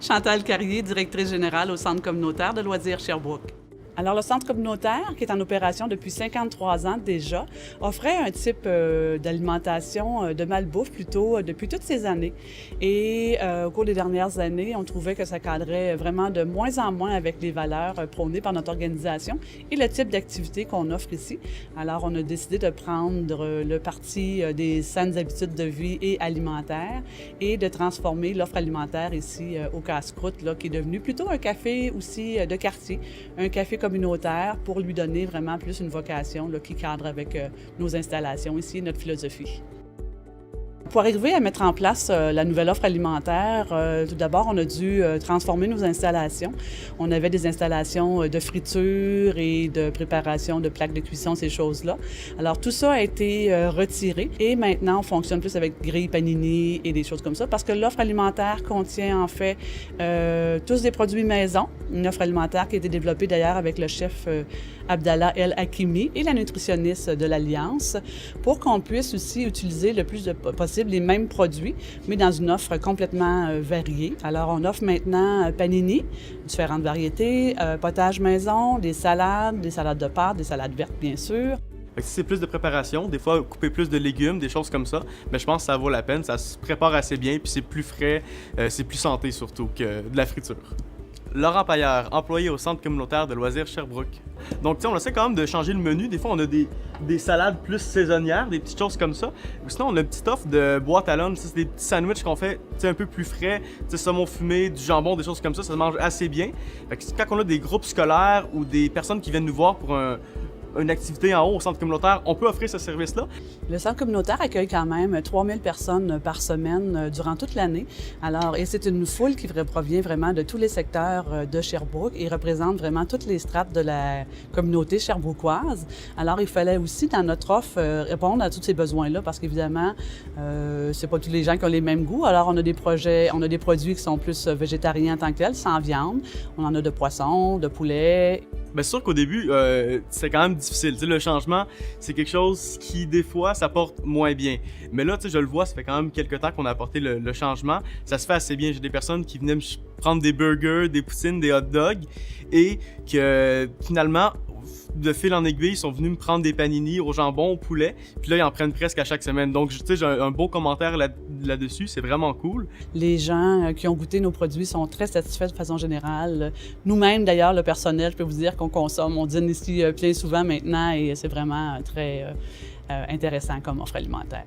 Chantal Carrier, directrice générale au Centre communautaire de loisirs Sherbrooke. Alors, le centre communautaire, qui est en opération depuis 53 ans déjà, offrait un type d'alimentation, de malbouffe plutôt, depuis toutes ces années. Et au cours des dernières années, on trouvait que ça cadrait vraiment de moins en moins avec les valeurs prônées par notre organisation et le type d'activité qu'on offre ici. Alors, on a décidé de prendre le parti des saines habitudes de vie et alimentaires et de transformer l'offre alimentaire ici au Casse-Croûte, là, qui est devenu plutôt un café aussi de quartier, un café communautaire pour lui donner vraiment plus une vocation là, qui cadre avec nos installations ici et notre philosophie. Pour arriver à mettre en place la nouvelle offre alimentaire, tout d'abord, on a dû transformer nos installations. On avait des installations de friture et de préparation de plaques de cuisson, ces choses-là. Alors, tout ça a été retiré et maintenant, on fonctionne plus avec grille panini et des choses comme ça parce que l'offre alimentaire contient en fait tous des produits maison. Une offre alimentaire qui a été développée d'ailleurs avec le chef Abdallah El Hakimi et la nutritionniste de l'Alliance pour qu'on puisse aussi utiliser le plus possible les mêmes produits, mais dans une offre complètement variée. Alors, on offre maintenant panini, différentes variétés, potage maison, des salades de pâtes, des salades vertes, bien sûr. Si c'est plus de préparation, des fois couper plus de légumes, des choses comme ça, mais je pense que ça vaut la peine, ça se prépare assez bien, puis c'est plus frais, c'est plus santé surtout que de la friture. Laurent Paillard, employé au Centre communautaire de loisirs Sherbrooke. Donc, tu sais, on essaie quand même de changer le menu. Des fois, on a des salades plus saisonnières, des petites choses comme ça. Ou sinon, on a une petite offre de boîte à lunch. C'est des petits sandwichs qu'on fait, tu sais, un peu plus frais. Tu sais, saumon fumé, du jambon, des choses comme ça. Ça se mange assez bien. Fait que quand on a des groupes scolaires ou des personnes qui viennent nous voir pour une activité en haut au centre communautaire, on peut offrir ce service-là. Le centre communautaire accueille quand même 3000 personnes par semaine durant toute l'année. Alors, et c'est une foule qui provient vraiment de tous les secteurs de Sherbrooke et représente vraiment toutes les strates de la communauté sherbrookoise. Alors, il fallait aussi, dans notre offre, répondre à tous ces besoins-là parce qu'évidemment, c'est pas tous les gens qui ont les mêmes goûts. Alors, on a des produits qui sont plus végétariens en tant que tels, sans viande. On en a de poisson, de poulet. Bien sûr qu'au début, c'est quand même difficile. Tu sais, le changement, c'est quelque chose qui, des fois, ça porte moins bien. Mais là, tu sais, je le vois, ça fait quand même quelques temps qu'on a apporté le changement. Ça se fait assez bien. J'ai des personnes qui venaient me prendre des burgers, des poutines, des hot dogs et que, finalement, de fil en aiguille, ils sont venus me prendre des panini au jambon, au poulet, puis là, ils en prennent presque à chaque semaine. Donc, tu sais, j'ai un beau commentaire là-dessus, c'est vraiment cool. Les gens qui ont goûté nos produits sont très satisfaits de façon générale. Nous-mêmes, d'ailleurs, le personnel, je peux vous dire qu'on consomme, on dîne ici bien souvent maintenant et c'est vraiment très intéressant comme offre alimentaire.